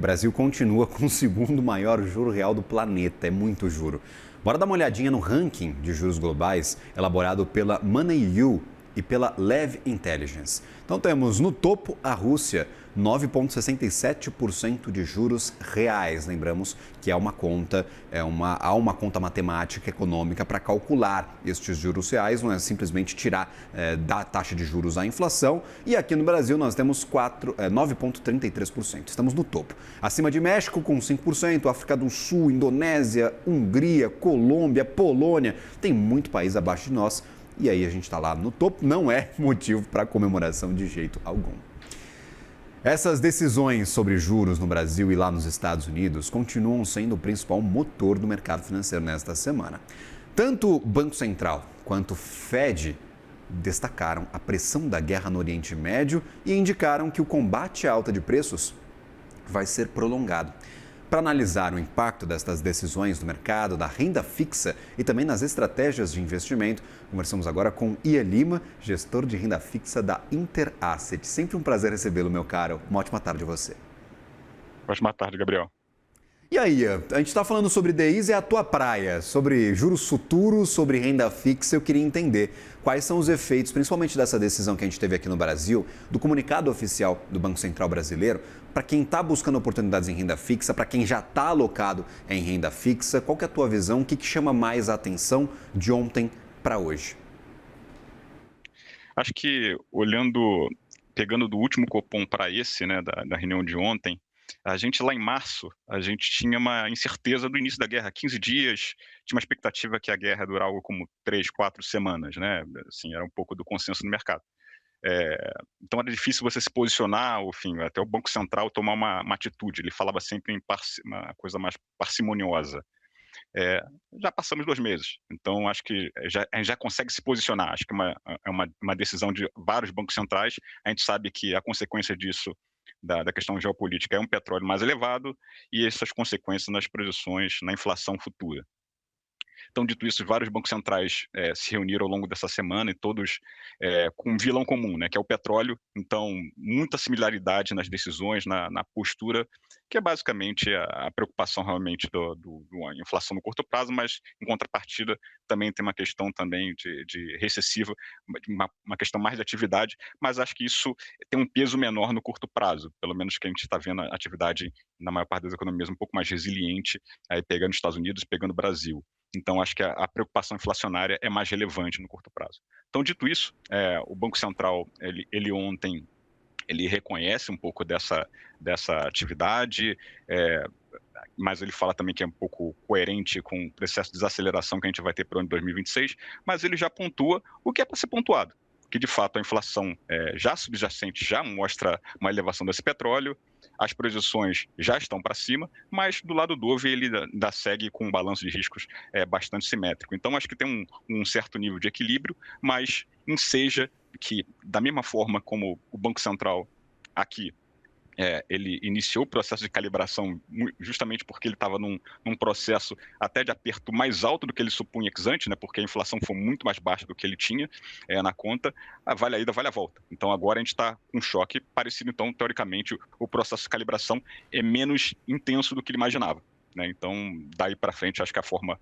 O Brasil continua com o segundo maior juro real do planeta, é muito juro. Bora dar uma olhadinha no ranking de juros globais elaborado pela MoneyU e pela Lev Intelligence. Então temos no topo a Rússia, 9,67% de juros reais. Lembramos que há uma conta matemática econômica para calcular estes juros reais, não é simplesmente tirar da taxa de juros a inflação. E aqui no Brasil nós temos 9,33%, estamos no topo. Acima de México com 5%, África do Sul, Indonésia, Hungria, Colômbia, Polônia, tem muito país abaixo de nós. E aí a gente está lá no topo, não é motivo para comemoração de jeito algum. Essas decisões sobre juros no Brasil e lá nos Estados Unidos continuam sendo o principal motor do mercado financeiro nesta semana. Tanto o Banco Central quanto o Fed destacaram a pressão da guerra no Oriente Médio e indicaram que o combate à alta de preços vai ser prolongado. Para analisar o impacto destas decisões no mercado, da renda fixa e também nas estratégias de investimento, conversamos agora com Ian Lima, gestor de renda fixa da Interasset. Sempre um prazer recebê-lo, meu caro. Uma ótima tarde a você. Ótima tarde, Gabriel. E aí, Ian, a gente está falando sobre DIs, é a tua praia, sobre juros futuros, sobre renda fixa. Eu queria entender quais são os efeitos, principalmente dessa decisão que a gente teve aqui no Brasil, do comunicado oficial do Banco Central brasileiro, para quem está buscando oportunidades em renda fixa, para quem já está alocado em renda fixa. Qual que é a tua visão? O que chama mais a atenção de ontem para hoje? Acho que pegando do último Copom para esse, né, da reunião de ontem, a gente lá em março, a gente tinha uma incerteza do início da guerra, 15 dias, tinha uma expectativa que a guerra ia durar algo como 3, 4 semanas, né? Assim, era um pouco do consenso no mercado. Então era difícil você se posicionar, enfim, até o Banco Central tomar uma atitude, ele falava sempre em uma coisa mais parcimoniosa. Já passamos 2 meses, então acho que a gente já consegue se posicionar, acho que é uma decisão de vários bancos centrais, a gente sabe que a consequência disso, da questão geopolítica, é um petróleo mais elevado e essas consequências nas projeções, na inflação futura. Então, dito isso, vários bancos centrais se reuniram ao longo dessa semana e todos com um vilão comum, né, que é o petróleo. Então, muita similaridade nas decisões, na postura, que é basicamente a preocupação realmente da inflação no curto prazo, mas, em contrapartida, também tem uma questão também de recessiva, uma questão mais de atividade, mas acho que isso tem um peso menor no curto prazo, pelo menos que a gente está vendo a atividade, na maior parte das economias, um pouco mais resiliente, aí pegando os Estados Unidos, pegando o Brasil. Então, acho que a preocupação inflacionária é mais relevante no curto prazo. Então, dito isso, o Banco Central, ele ontem, ele reconhece um pouco dessa atividade, mas ele fala também que é um pouco coerente com o processo de desaceleração que a gente vai ter para o ano de 2026, mas ele já pontua o que é para ser pontuado, que de fato a inflação já subjacente já mostra uma elevação desse petróleo, as projeções já estão para cima, mas do lado do OVE ele ainda segue com um balanço de riscos bastante simétrico. Então acho que tem um certo nível de equilíbrio, mas enseja que, da mesma forma como o Banco Central aqui, ele iniciou o processo de calibração justamente porque ele estava num processo até de aperto mais alto do que ele supunha ex ante, né, porque a inflação foi muito mais baixa do que ele tinha na conta, vale a ida, vale a volta. Então agora a gente está com um choque parecido, então teoricamente o processo de calibração é menos intenso do que ele imaginava. Né? Então, daí para frente, acho que a forma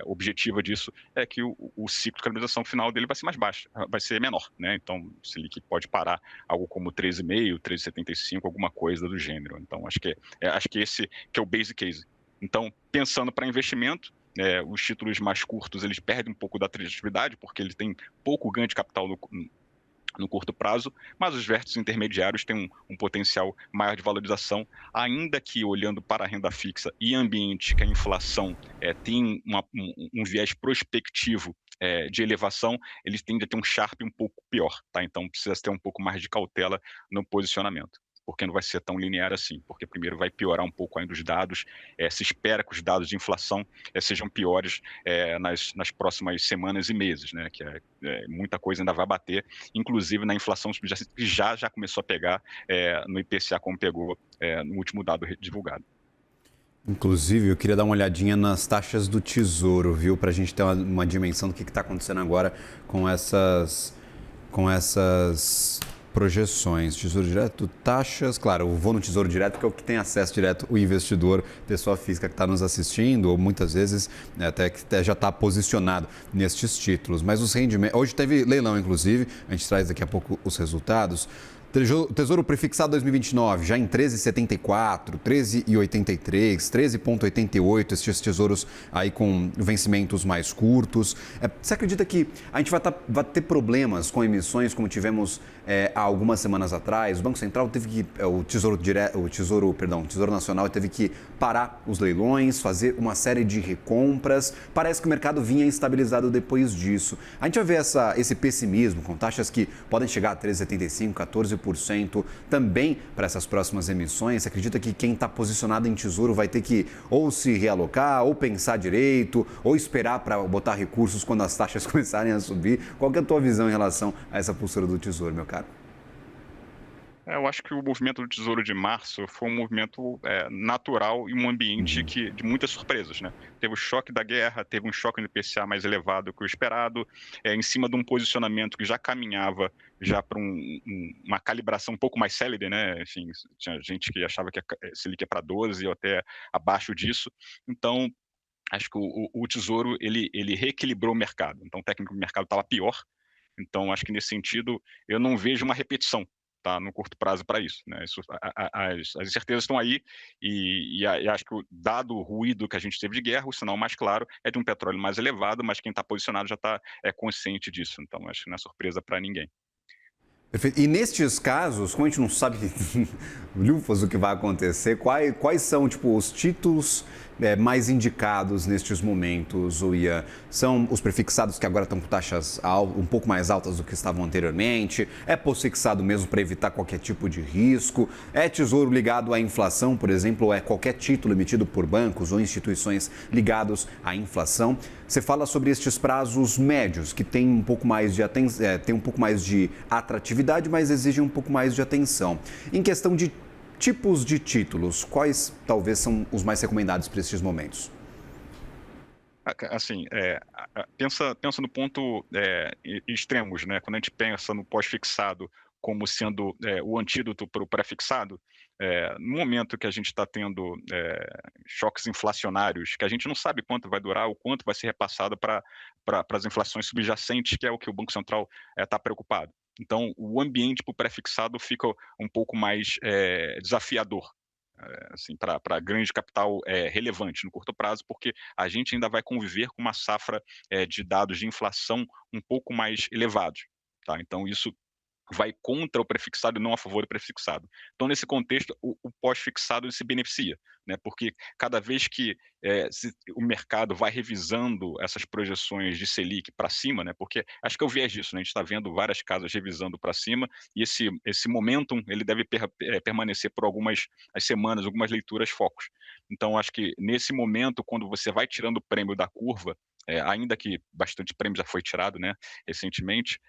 objetiva disso é que o ciclo de calibração final dele vai ser mais baixo, vai ser menor. Né? Então, o Selic pode parar algo como 13,5, 13,75, alguma coisa do gênero. Então, acho que esse que é o base case. Então, pensando para investimento, os títulos mais curtos eles perdem um pouco da atratividade, porque eles têm pouco ganho de capital no curto prazo, mas os vértices intermediários têm um potencial maior de valorização, ainda que olhando para a renda fixa e ambiente que a inflação tem um viés prospectivo de elevação, eles tendem a ter um Sharpe um pouco pior, tá? Então precisa ter um pouco mais de cautela no posicionamento, porque não vai ser tão linear assim, porque primeiro vai piorar um pouco ainda os dados, se espera que os dados de inflação sejam piores nas próximas semanas e meses, né, que muita coisa ainda vai bater, inclusive na inflação subjacente, que já começou a pegar no IPCA, como pegou no último dado divulgado. Inclusive, eu queria dar uma olhadinha nas taxas do Tesouro, viu? Para a gente ter uma dimensão do que está acontecendo agora com essas Projeções, Tesouro Direto, taxas, claro, eu vou no Tesouro Direto que é o que tem acesso direto o investidor, pessoa física que está nos assistindo, ou muitas vezes né, até que já está posicionado nestes títulos. Mas os rendimentos, hoje teve leilão inclusive, a gente traz daqui a pouco os resultados. Tesouro prefixado 2029, já em 13,74, 13,83, 13,88, estes tesouros aí com vencimentos mais curtos. Você acredita que a gente vai ter problemas com emissões como tivemos há algumas semanas atrás? O Banco Central teve que, o Tesouro Nacional teve que parar os leilões, fazer uma série de recompras. Parece que o mercado vinha estabilizado depois disso. A gente vai ver esse pessimismo com taxas que podem chegar a 13,75, 14% também para essas próximas emissões. Você acredita que quem está posicionado em tesouro vai ter que ou se realocar, ou pensar direito, ou esperar para botar recursos quando as taxas começarem a subir? Qual que é a tua visão em relação a essa postura do tesouro, meu caro? Eu acho que o movimento do Tesouro de março foi um movimento natural e um ambiente Uhum. de muitas surpresas, né? Teve o choque da guerra, teve um choque no IPCA mais elevado que o esperado, em cima de um posicionamento que já caminhava já para uma calibração um pouco mais célere, né? Enfim, tinha gente que achava que a Selic ia para 12 ou até abaixo disso. Então, acho que o Tesouro ele reequilibrou o mercado. Então, o técnico do mercado estava pior. Então, acho que nesse sentido, eu não vejo uma repetição, tá, no curto prazo para isso, né? Isso, as incertezas estão aí e acho que dado o ruído que a gente teve de guerra, o sinal mais claro é de um petróleo mais elevado, mas quem está posicionado já está consciente disso. Então, acho que não é surpresa para ninguém. Perfeito. E nestes casos, como a gente não sabe lufas o que vai acontecer, quais são tipo, os títulos mais indicados nestes momentos, o Ian? São os prefixados que agora estão com taxas um pouco mais altas do que estavam anteriormente? É pós-fixado mesmo para evitar qualquer tipo de risco? É tesouro ligado à inflação, por exemplo, ou é qualquer título emitido por bancos ou instituições ligados à inflação? Você fala sobre estes prazos médios, que têm um pouco mais de tem um pouco mais de atratividade, mas exigem um pouco mais de atenção. Em questão de tipos de títulos, quais talvez são os mais recomendados para estes momentos? Assim, pensa no ponto extremos, né? Quando a gente pensa no pós-fixado como sendo o antídoto para o pré-fixado, no momento que a gente está tendo choques inflacionários, que a gente não sabe quanto vai durar, o quanto vai ser repassado para as inflações subjacentes, que é o que o Banco Central está preocupado. Então, o ambiente para o pré-fixado fica um pouco mais desafiador, assim, para grande capital relevante no curto prazo, porque a gente ainda vai conviver com uma safra de dados de inflação um pouco mais elevados. Tá? Então, isso vai contra o prefixado e não a favor do prefixado. Então, nesse contexto, o pós-fixado se beneficia, né? Porque cada vez que o mercado vai revisando essas projeções de Selic para cima, né? Porque acho que é o viés disso, né? A gente está vendo várias casas revisando para cima e esse momentum ele deve permanecer por algumas as semanas, algumas leituras focos. Então, acho que nesse momento, quando você vai tirando o prêmio da curva, ainda que bastante prêmio já foi tirado, né, recentemente,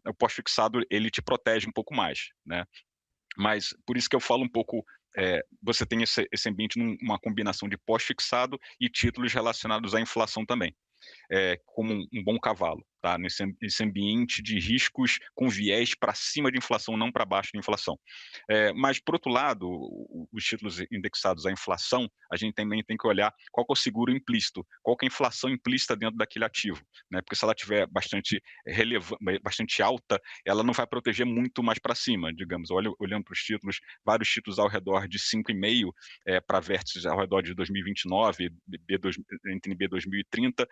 o pós-fixado ele te protege um pouco mais, né? Mas por isso que eu falo um pouco, você tem esse ambiente numa combinação de pós-fixado e títulos relacionados à inflação também como um bom cavalo, tá? Nesse ambiente de riscos com viés para cima de inflação, não para baixo de inflação. Mas, por outro lado, os títulos indexados à inflação, a gente também tem que olhar qual que é o seguro implícito, qual que é a inflação implícita dentro daquele ativo, né? Porque se ela tiver bastante alta, ela não vai proteger muito mais para cima, digamos. Olhando para os títulos, vários títulos ao redor de 5,5 para vértices ao redor de 2029, entre B 2030,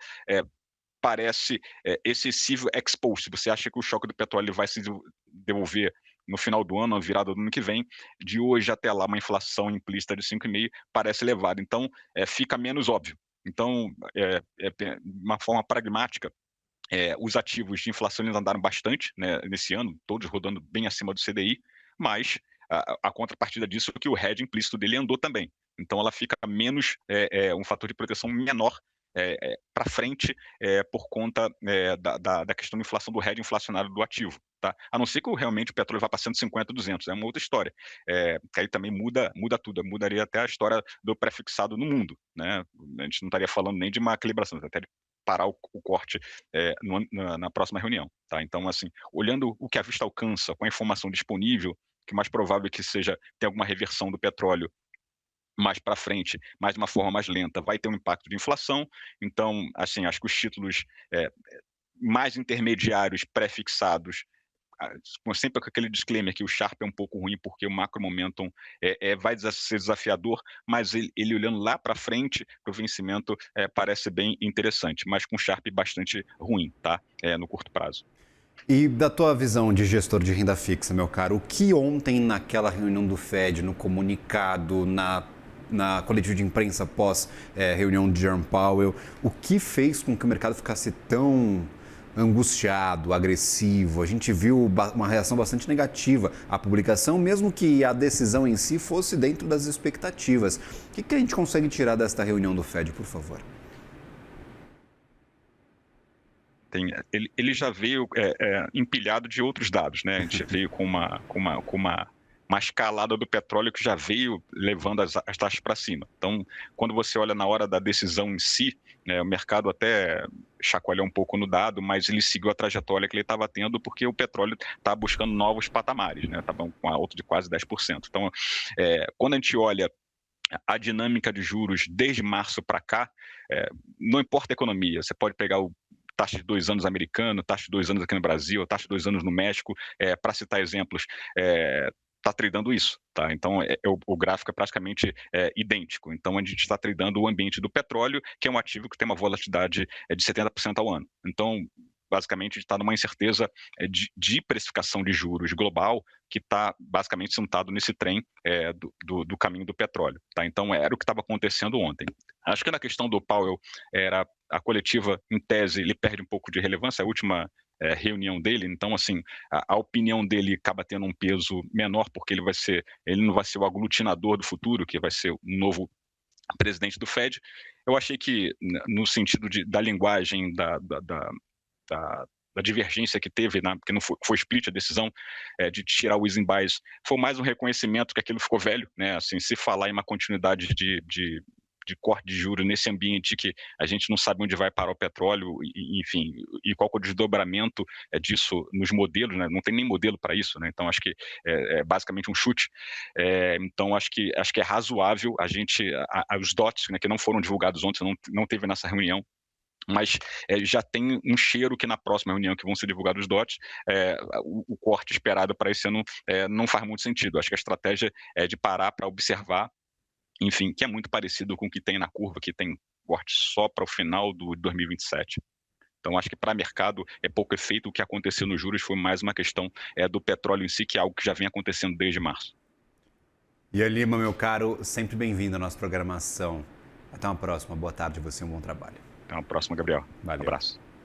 parece excessivo exposed. Se você acha que o choque do petróleo vai se devolver no final do ano, na virada do ano que vem, de hoje até lá, uma inflação implícita de 5,5 parece elevada. Então, fica menos óbvio. Então, de uma forma pragmática, os ativos de inflação eles andaram bastante, né, nesse ano, todos rodando bem acima do CDI, mas a contrapartida disso é que o hedge implícito dele andou também. Então ela fica menos, um fator de proteção menor para frente por conta da questão da inflação, do hedge inflacionário do ativo. Tá? A não ser que realmente o petróleo vá para 150, 200, é uma outra história. Que aí também muda tudo, mudaria até a história do pré-fixado no mundo. Né? A gente não estaria falando nem de uma calibração, até parar o corte na próxima reunião. Tá? Então, assim, olhando o que a vista alcança, com a informação disponível, que mais provável que seja ter alguma reversão do petróleo mais para frente, mas de uma forma mais lenta, vai ter um impacto de inflação. Então, assim, acho que os títulos mais intermediários pré-fixados, sempre com aquele disclaimer que o Sharp é um pouco ruim porque o macro momentum vai ser desafiador, mas ele olhando lá para frente para o vencimento parece bem interessante, mas com Sharp bastante ruim, tá? No curto prazo. E da tua visão de gestor de renda fixa, meu caro, o que ontem naquela reunião do Fed, no comunicado, na coletiva de imprensa pós reunião de Jerome Powell, o que fez com que o mercado ficasse tão angustiado, agressivo? A gente viu uma reação bastante negativa à publicação, mesmo que a decisão em si fosse dentro das expectativas. O que a gente consegue tirar desta reunião do Fed, por favor? Ele já veio empilhado de outros dados, né? A gente veio com uma escalada do petróleo que já veio levando as taxas para cima. Então, quando você olha na hora da decisão em si, né, o mercado até chacoalhou um pouco no dado, mas ele seguiu a trajetória que ele estava tendo porque o petróleo está buscando novos patamares, né? Estava com uma alta de quase 10%. Então, quando a gente olha a dinâmica de juros desde março para cá, não importa a economia, você pode pegar o taxa de 2 anos americano, taxa de 2 anos aqui no Brasil, taxa de 2 anos no México, para citar exemplos, está tradando isso, tá? Então, o gráfico é praticamente idêntico. Então, a gente está tradando o ambiente do petróleo, que é um ativo que tem uma volatilidade de 70% ao ano. Então, basicamente, está numa incerteza de precificação de juros global que está basicamente sentado nesse trem do caminho do petróleo. Tá? Então, era o que estava acontecendo ontem. Acho que na questão do Powell, era a coletiva, em tese, ele perde um pouco de relevância, a última reunião dele, então, assim, a opinião dele acaba tendo um peso menor, porque ele não vai ser o aglutinador do futuro, que vai ser o novo presidente do Fed. Eu achei que, no sentido da linguagem, da divergência que teve, né, porque não foi split a decisão de tirar o easing bias, foi mais um reconhecimento que aquilo ficou velho, né, assim, se falar em uma continuidade de corte de juros nesse ambiente que a gente não sabe onde vai parar o petróleo, enfim, e qual é o desdobramento disso nos modelos, né? Não tem nem modelo para isso, né? Então acho que é basicamente um chute. Então acho que é razoável a gente, os dots, né, que não foram divulgados ontem, não teve nessa reunião, mas já tem um cheiro que na próxima reunião que vão ser divulgados os dots, o corte esperado para esse ano não faz muito sentido. Acho que a estratégia é de parar para observar, enfim, que é muito parecido com o que tem na curva, que tem corte só para o final do 2027. Então, acho que para o mercado é pouco efeito. O que aconteceu nos juros foi mais uma questão do petróleo em si, que é algo que já vem acontecendo desde março. Ian Lima, meu caro, sempre bem-vindo à nossa programação. Até uma próxima. Boa tarde, você, um bom trabalho. Até uma próxima, Gabriel. Valeu. Um abraço.